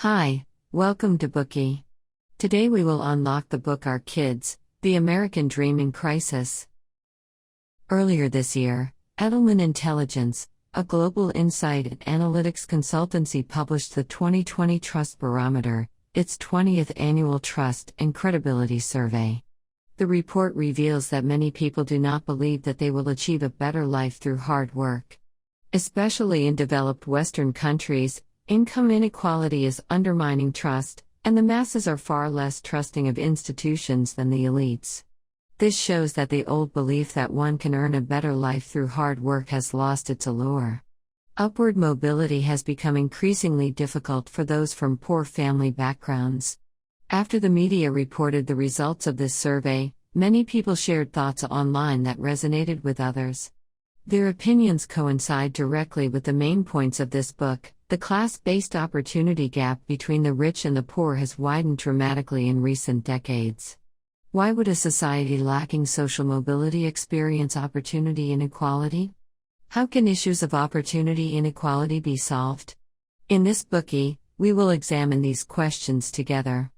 Hi, welcome to Bookie. Today we will unlock the book Our Kids, The American Dream in Crisis. Earlier this year, Edelman Intelligence, a global insight and analytics consultancy, published the 2020 Trust Barometer, its 20th annual Trust and Credibility Survey. The report reveals that many people do not believe that they will achieve a better life through hard work. Especially in developed Western countries, income inequality is undermining trust, and the masses are far less trusting of institutions than the elites. This shows that the old belief that one can earn a better life through hard work has lost its allure. Upward mobility has become increasingly difficult for those from poor family backgrounds. After the media reported the results of this survey, many people shared thoughts online that resonated with others. Their opinions coincide directly with the main points of this book. The class-based opportunity gap between the rich and the poor has widened dramatically in recent decades. Why would a society lacking social mobility experience opportunity inequality? How can issues of opportunity inequality be solved? In this Bookie, we will examine these questions together.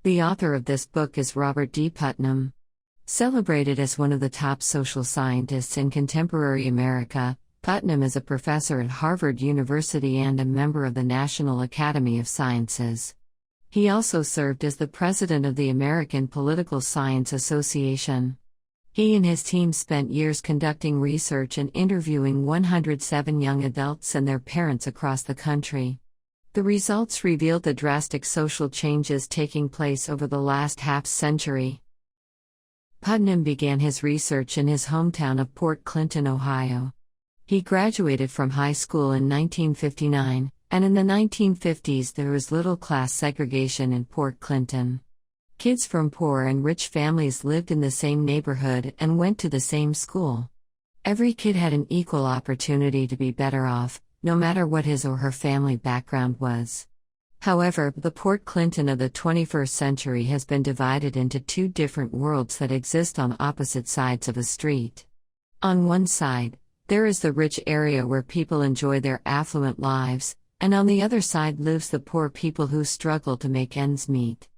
The author of this book is Robert D. Putnam. Celebrated as one of the top social scientists in contemporary America, Putnam is a professor at Harvard University and a member of the National Academy of Sciences. He also served as the president of the American Political Science Association. He and his team spent years conducting research and interviewing 107 young adults and their parents across the country. The results revealed the drastic social changes taking place over the last half-century. Putnam began his research in his hometown of Port Clinton, Ohio. He graduated from high school in 1959, and in the 1950s there was little class segregation in Port Clinton. Kids from poor and rich families lived in the same neighborhood and went to the same school. Every kid had an equal opportunity to be better off, no matter what his or her family background was. However, the Port Clinton of the 21st century has been divided into two different worlds that exist on opposite sides of a street. On one side, there is the rich area where people enjoy their affluent lives, and on the other side lives the poor people who struggle to make ends meet.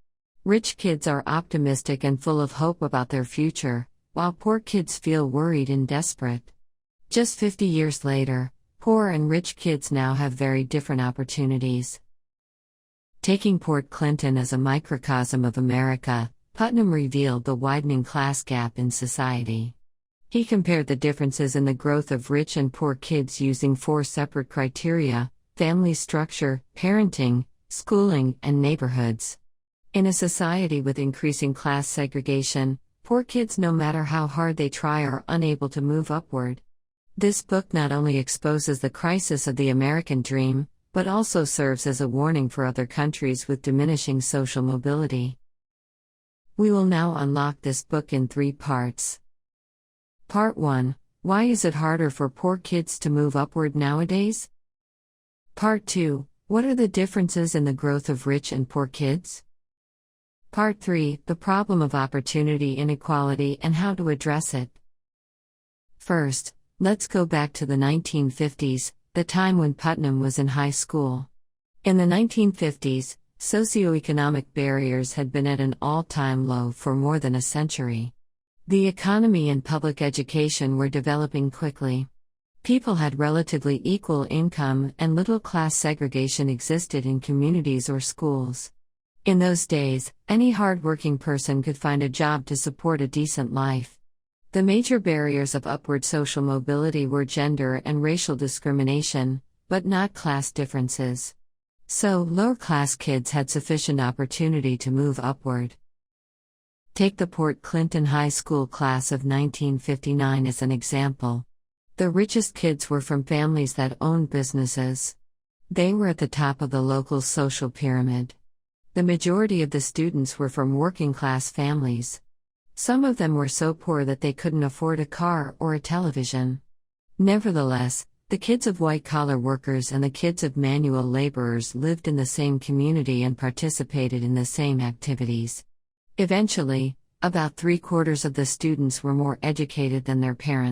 Rich kids are optimistic and full of hope about their future, while poor kids feel worried and desperate. Just 50 years later, poor and rich kids now have very different opportunities. Taking Port Clinton as a microcosm of America, Putnam revealed the widening class gap in society. He compared the differences in the growth of rich and poor kids using 4 separate criteria: family structure, parenting, schooling, and neighborhoods. In a society with increasing class segregation, poor kids, no matter how hard they try, are unable to move upward. This book not only exposes the crisis of the American dream, but also serves as a warning for other countries with diminishing social mobility. We will now unlock this book in 3 parts. Part 1: Why is it harder for poor kids to move upward nowadays? Part 2: What are the differences in the growth of rich and poor kids? Part 3: The problem of opportunity inequality and how to address it. First, let's go back to the 1950s, the time when Putnam was in high school. In the 1950s, socioeconomic barriers had been at an all-time low for more than a century. The economy and public education were developing quickly. People had relatively equal income and little class segregation existed in communities or schools. In those days, any hard-working person could find a job to support a decent life. The major barriers of upward social mobility were gender and racial discrimination, but not class differences. So, lower-class kids had sufficient opportunity to move upward. Take the Port Clinton High School class of 1959 as an example. The richest kids were from families that owned businesses. They were at the top of the local social pyramid. The majority of the students were from working-class families. Some of them were so poor that they couldn't afford a car or a television. Nevertheless, the kids of white-collar workers and the kids of manual laborers lived in the same community and participated in the same activities. Eventually, about 3/4 of the students were more educated than their parents.